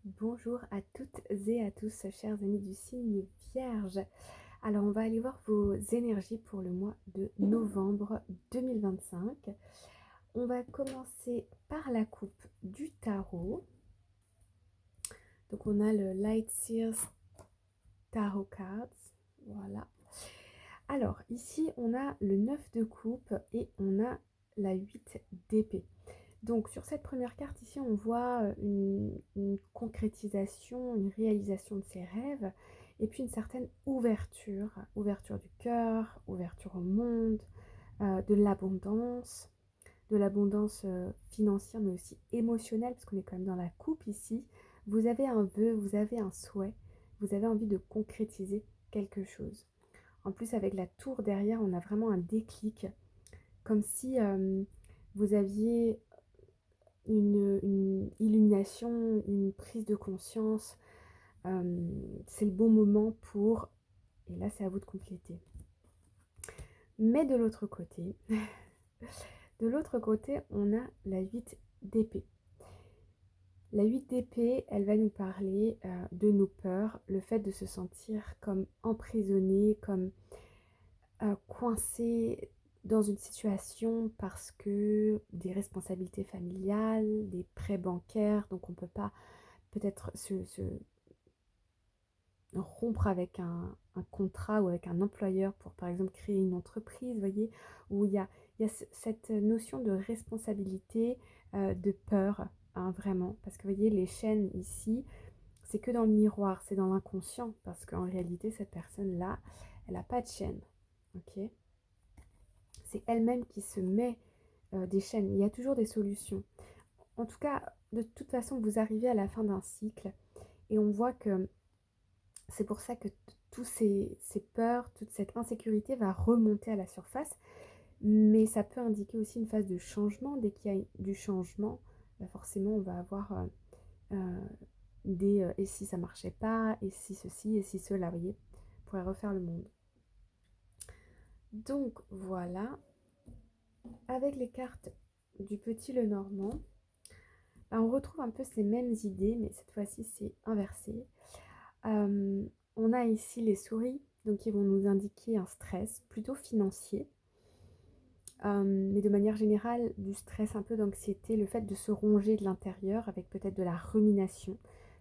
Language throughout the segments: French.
Bonjour à toutes et à tous, chers amis du signe Vierge. Alors, on va aller voir vos énergies pour le mois de novembre 2025. On va commencer par la coupe du tarot. Donc, on a le Light Seers Tarot Cards. Voilà. Alors, ici, on a le 9 de coupe et on a la 8 d'épée. Donc sur cette première carte ici, on voit une concrétisation, une réalisation de ses rêves, et puis une certaine ouverture, ouverture du cœur, ouverture au monde, de l'abondance financière, mais aussi émotionnelle, parce qu'on est quand même dans la coupe ici. Vous avez un vœu, vous avez un souhait, vous avez envie de concrétiser quelque chose. En plus, avec la tour derrière, on a vraiment un déclic, comme si vous aviez une illumination, une prise de conscience. C'est le bon moment pour... Et là, c'est à vous de compléter. Mais de l'autre côté, on a la 8 d'épée. La 8 d'épée, elle va nous parler de nos peurs, le fait de se sentir comme emprisonné, comme coincé dans une situation parce que des responsabilités familiales, des prêts bancaires, donc on ne peut pas peut-être se rompre avec un contrat ou avec un employeur pour par exemple créer une entreprise, vous voyez, où il y a cette notion de responsabilité, de peur, hein, vraiment, parce que vous voyez les chaînes ici, c'est que dans le miroir, c'est dans l'inconscient, parce qu'en réalité cette personne-là, elle n'a pas de chaîne, ok. C'est elle-même qui se met des chaînes, il y a toujours des solutions. En tout cas, de toute façon, vous arrivez à la fin d'un cycle et on voit que c'est pour ça que tous ces peurs, toute cette insécurité va remonter à la surface. Mais ça peut indiquer aussi une phase de changement. Dès qu'il y a du changement, forcément, on va avoir des et si ça marchait pas, et si ceci, et si cela, vous voyez, on pourrait refaire le monde. Donc voilà, avec les cartes du Petit Lenormand, on retrouve un peu ces mêmes idées, mais cette fois-ci c'est inversé. On a ici les souris, donc qui vont nous indiquer un stress plutôt financier, mais de manière générale du stress, un peu d'anxiété, le fait de se ronger de l'intérieur avec peut-être de la rumination,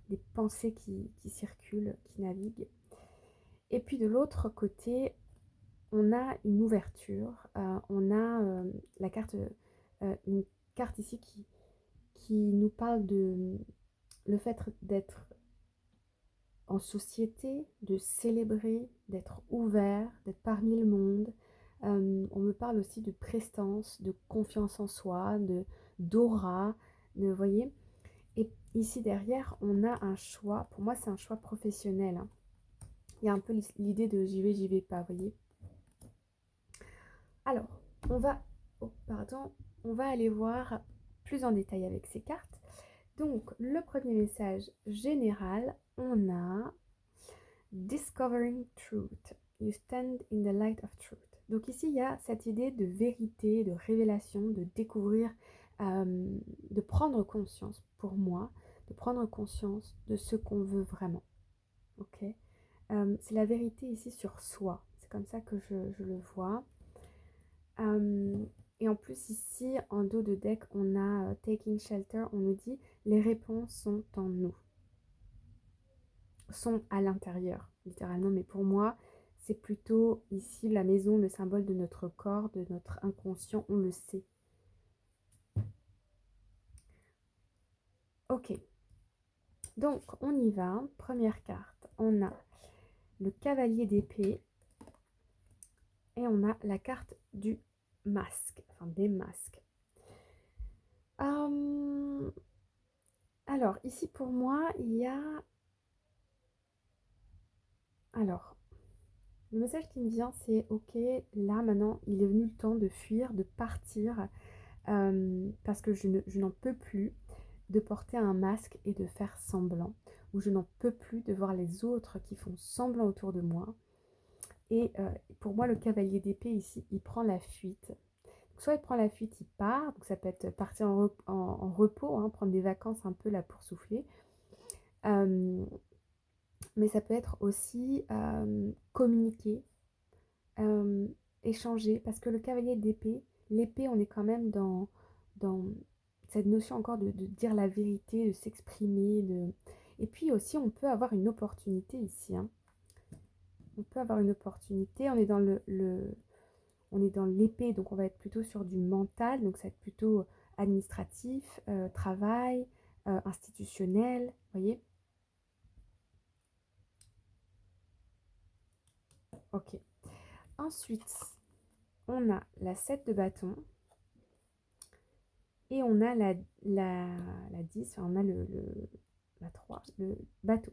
des pensées qui circulent, qui naviguent. Et puis de l'autre côté, on a une ouverture, on a une carte ici qui nous parle de le fait d'être en société, de célébrer, d'être ouvert, d'être parmi le monde. On me parle aussi de prestance, de confiance en soi, d'aura, vous voyez. Et ici derrière, on a un choix. Pour moi, c'est un choix professionnel, hein. Il y a un peu l'idée de j'y vais pas, vous voyez. Alors, on va aller voir plus en détail avec ces cartes. Donc, le premier message général, on a Discovering Truth. You stand in the light of truth. Donc ici, il y a cette idée de vérité, de révélation, de découvrir, de prendre conscience, pour moi, de prendre conscience de ce qu'on veut vraiment. Ok. C'est la vérité ici sur soi. C'est comme ça que je le vois. Et en plus ici, en dos de deck, on a Taking Shelter. On nous dit les réponses sont en nous, sont à l'intérieur, littéralement. Mais pour moi, c'est plutôt ici la maison, le symbole de notre corps, de notre inconscient, on le sait. Ok, donc on y va. Première carte, on a le cavalier d'épée et on a la carte du masque, enfin des masques. Alors, ici pour moi, il y a... Alors, le message qui me vient, c'est ok, là maintenant, il est venu le temps de fuir, de partir, parce que je n'en peux plus de porter un masque et de faire semblant, ou je n'en peux plus de voir les autres qui font semblant autour de moi. Et pour moi, le cavalier d'épée ici, il prend la fuite. Donc, soit il prend la fuite, il part, donc ça peut être partir en repos, hein, prendre des vacances un peu là pour souffler, Euh, mais ça peut être aussi communiquer, euh, échanger, parce que le cavalier d'épée, l'épée, on est quand même dans cette notion encore de dire la vérité, de s'exprimer, de... Et puis aussi, on peut avoir une opportunité ici, hein. On peut avoir une opportunité, on est dans on est dans l'épée, donc on va être plutôt sur du mental, donc ça va être plutôt administratif, travail, institutionnel, vous voyez? Ok. Ensuite, on a la 7 de bâton et on a la 10, enfin, on a la 3, le bateau.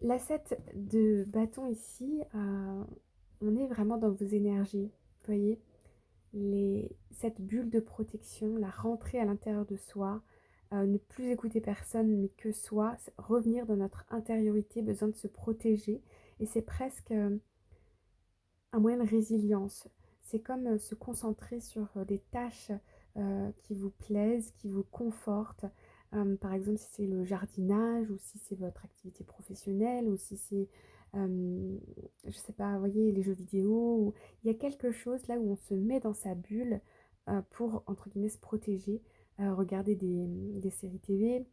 La 7 de bâton ici, on est vraiment dans vos énergies, vous voyez? Cette bulle de protection, la rentrée à l'intérieur de soi, ne plus écouter personne mais que soi, revenir dans notre intériorité, besoin de se protéger. Et c'est presque un moyen de résilience. C'est comme se concentrer sur des tâches qui vous plaisent, qui vous confortent. Par exemple, si c'est le jardinage ou si c'est votre activité professionnelle ou si c'est, je sais pas, vous voyez, les jeux vidéo. Il y a quelque chose là où on se met dans sa bulle pour, entre guillemets, se protéger, regarder des séries TV.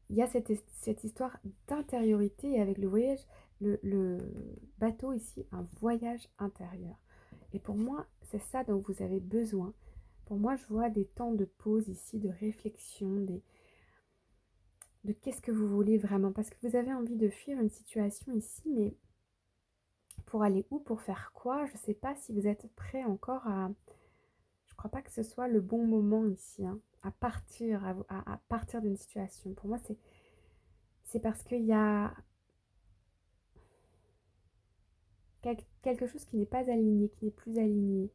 Il y a cette histoire d'intériorité et avec le voyage, le bateau ici, un voyage intérieur. Et pour moi, c'est ça dont vous avez besoin. Pour moi, je vois des temps de pause ici, de réflexion, de qu'est-ce que vous voulez vraiment. Parce que vous avez envie de fuir une situation ici, mais pour aller où, pour faire quoi, je ne sais pas si vous êtes prêt encore à... Je ne crois pas que ce soit le bon moment ici, hein, à partir, à partir d'une situation. Pour moi, c'est parce qu'il y a quelque chose qui n'est pas aligné, qui n'est plus aligné.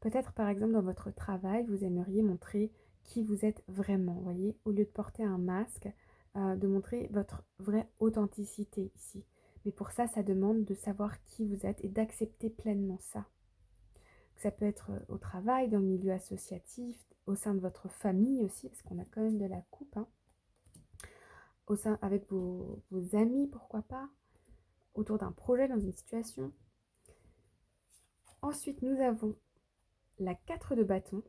Peut-être par exemple dans votre travail, vous aimeriez montrer qui vous êtes vraiment, vous voyez, au lieu de porter un masque, de montrer votre vraie authenticité ici. Mais pour ça, ça demande de savoir qui vous êtes et d'accepter pleinement ça. Ça peut être au travail, dans le milieu associatif, au sein de votre famille aussi, parce qu'on a quand même de la coupe, hein. Au sein avec vos amis, pourquoi pas, autour d'un projet, dans une situation. Ensuite, nous avons la 4 de bâton.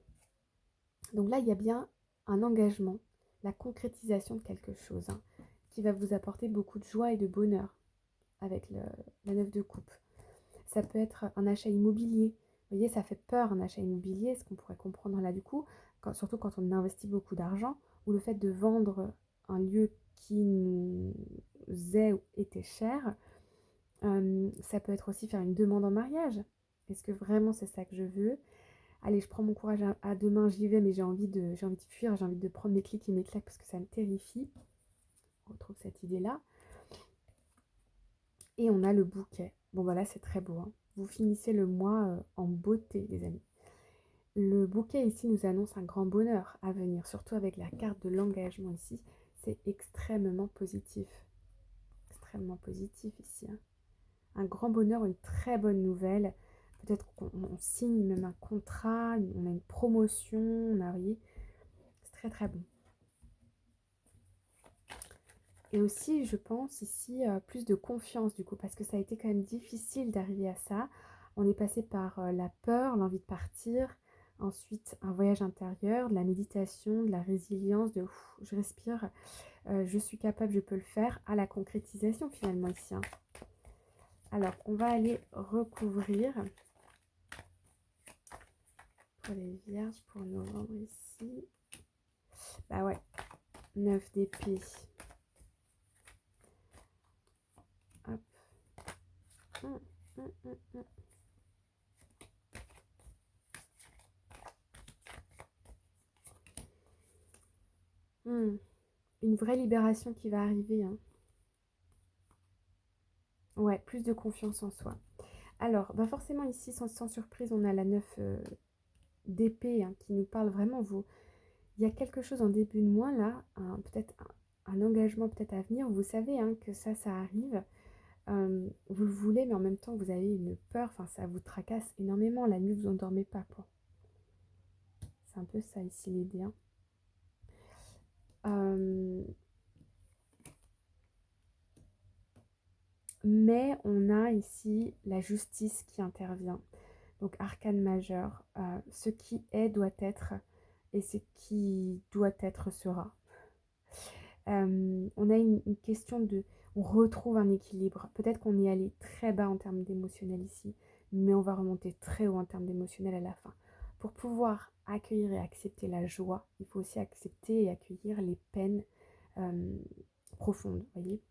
Donc là, il y a bien un engagement, la concrétisation de quelque chose, hein, qui va vous apporter beaucoup de joie et de bonheur avec la 9 de coupe. Ça peut être un achat immobilier. Vous voyez, ça fait peur un achat immobilier, ce qu'on pourrait comprendre là du coup, surtout quand on investit beaucoup d'argent, ou le fait de vendre un lieu qui nous était cher. Ça peut être aussi faire une demande en mariage. Est-ce que vraiment c'est ça que je veux? Allez, je prends mon courage à deux mains, j'y vais, mais j'ai envie de fuir, j'ai envie de prendre mes clics et mes claques parce que ça me terrifie. On retrouve cette idée-là. Et on a le bouquet. Bon, voilà, c'est très beau, hein. Vous finissez le mois en beauté, les amis. Le bouquet ici nous annonce un grand bonheur à venir, surtout avec la carte de l'engagement ici. C'est extrêmement positif. Extrêmement positif ici, hein. Un grand bonheur, une très bonne nouvelle. Peut-être qu'on signe même un contrat, on a une promotion, on a, vous voyez, c'est très très bon. Et aussi, je pense ici, plus de confiance du coup, parce que ça a été quand même difficile d'arriver à ça. On est passé par la peur, l'envie de partir, ensuite un voyage intérieur, de la méditation, de la résilience, de ouf, je respire, je suis capable, je peux le faire, à la concrétisation finalement ici, hein. Alors, on va aller recouvrir pour les vierges pour novembre ici. Bah ouais, 9 d'épée. Hop. Hum, hum, hum, hum. Une vraie libération qui va arriver, hein. Ouais, plus de confiance en soi. Alors, bah forcément ici, sans surprise, on a la 9 d'épée, hein, qui nous parle vraiment. Il y a quelque chose en début de mois là, peut-être un engagement peut-être à venir. Vous savez, hein, que ça arrive. Vous le voulez, mais en même temps, vous avez une peur. Enfin, ça vous tracasse énormément. La nuit, vous endormez pas, quoi. C'est un peu ça ici l'idée, hein. Mais on a ici la justice qui intervient. Donc arcane majeur, ce qui est doit être et ce qui doit être sera. On a une question de... On retrouve un équilibre. Peut-être qu'on est allé très bas en termes d'émotionnel ici, mais on va remonter très haut en termes d'émotionnel à la fin. Pour pouvoir accueillir et accepter la joie, il faut aussi accepter et accueillir les peines profondes, voyez.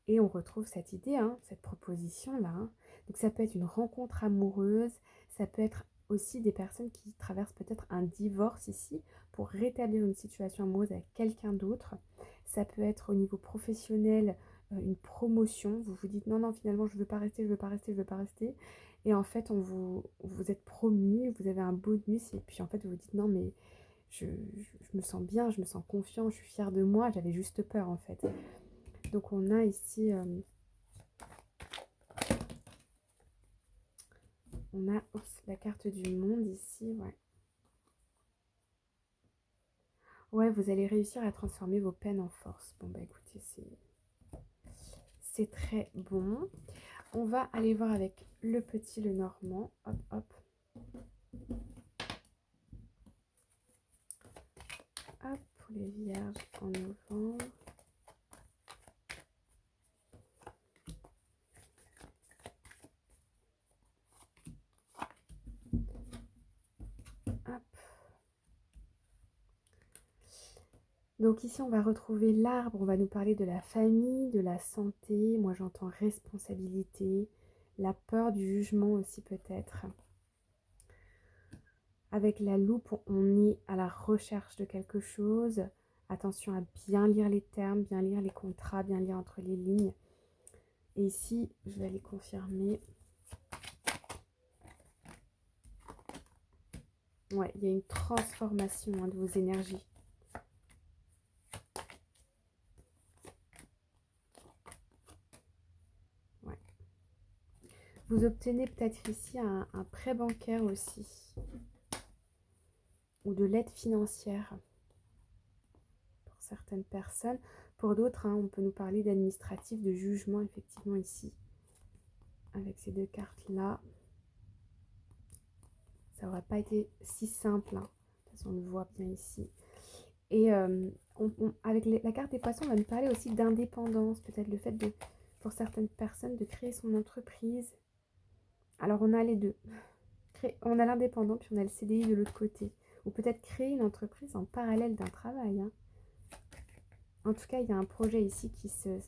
Et on retrouve cette idée, hein, cette proposition-là. Hein. Donc ça peut être une rencontre amoureuse, ça peut être aussi des personnes qui traversent peut-être un divorce ici pour rétablir une situation amoureuse avec quelqu'un d'autre. Ça peut être au niveau professionnel une promotion. Vous vous dites non, non, finalement je ne veux pas rester, je ne veux pas rester, je ne veux pas rester. Et en fait, vous êtes promu, vous avez un bonus et puis en fait vous vous dites non mais je me sens bien, je me sens confiant, je suis fière de moi, j'avais juste peur en fait. Donc on a ici, on a la carte du monde ici, ouais. Ouais, vous allez réussir à transformer vos peines en force. Bon bah écoutez, c'est très bon. On va aller voir avec le petit, le normand. Hop, hop. Hop, pour les vierges en novembre. Hop. Donc ici, on va retrouver l'arbre, on va nous parler de la famille, de la santé. Moi, j'entends responsabilité, la peur du jugement aussi peut-être. Avec la loupe, on est à la recherche de quelque chose. Attention à bien lire les termes, bien lire les contrats, bien lire entre les lignes. Et ici, je vais aller confirmer. Ouais, il y a une transformation de vos énergies. Ouais. Vous obtenez peut-être ici un prêt bancaire aussi. Ou de l'aide financière. Pour certaines personnes. Pour d'autres, hein, on peut nous parler d'administratif, de jugement, effectivement, ici. Avec ces deux cartes-là. Ça n'aurait pas été si simple. Hein. De toute façon, on le voit bien ici. Et avec la carte des poissons, on va nous parler aussi d'indépendance. Peut-être le fait, pour certaines personnes, de créer son entreprise. Alors, on a les deux. On a l'indépendant, puis on a le CDI de l'autre côté. Ou peut-être créer une entreprise en parallèle d'un travail. Hein. En tout cas, il y a un projet ici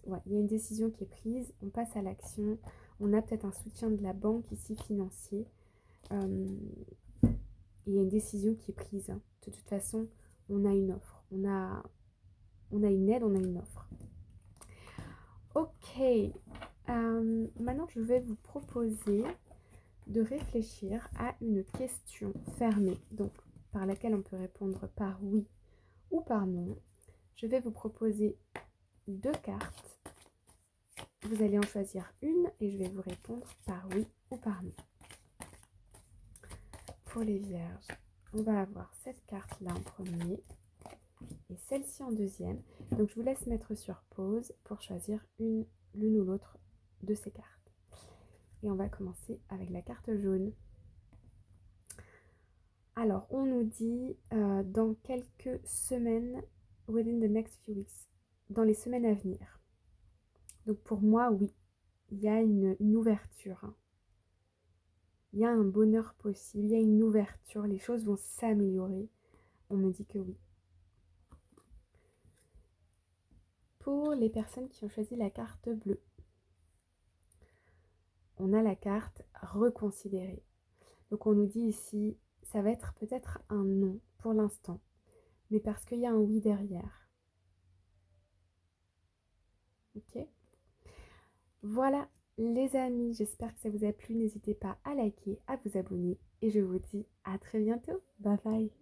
Ouais, il y a une décision qui est prise. On passe à l'action. On a peut-être un soutien de la banque ici, financier. Il y a une décision qui est prise. Hein. De toute façon, on a une offre. On a une aide, on a une offre. Ok. Maintenant, je vais vous proposer de réfléchir à une question fermée, donc par laquelle on peut répondre par oui ou par non. Je vais vous proposer 2 cartes. Vous allez en choisir une et je vais vous répondre par oui ou par non. Pour les vierges, on va avoir cette carte-là en premier et celle-ci en deuxième. Donc je vous laisse mettre sur pause pour choisir l'une ou l'autre de ces cartes. Et on va commencer avec la carte jaune. Alors, on nous dit dans quelques semaines, within the next few weeks, dans les semaines à venir. Donc pour moi, oui, il y a une ouverture. Hein. Il y a un bonheur possible, il y a une ouverture, les choses vont s'améliorer. On me dit que oui. Pour les personnes qui ont choisi la carte bleue, on a la carte reconsidérer. Donc on nous dit ici, ça va être peut-être un non pour l'instant, mais parce qu'il y a un oui derrière. Ok ? Voilà les amis, j'espère que ça vous a plu. N'hésitez pas à liker, à vous abonner et je vous dis à très bientôt. Bye bye.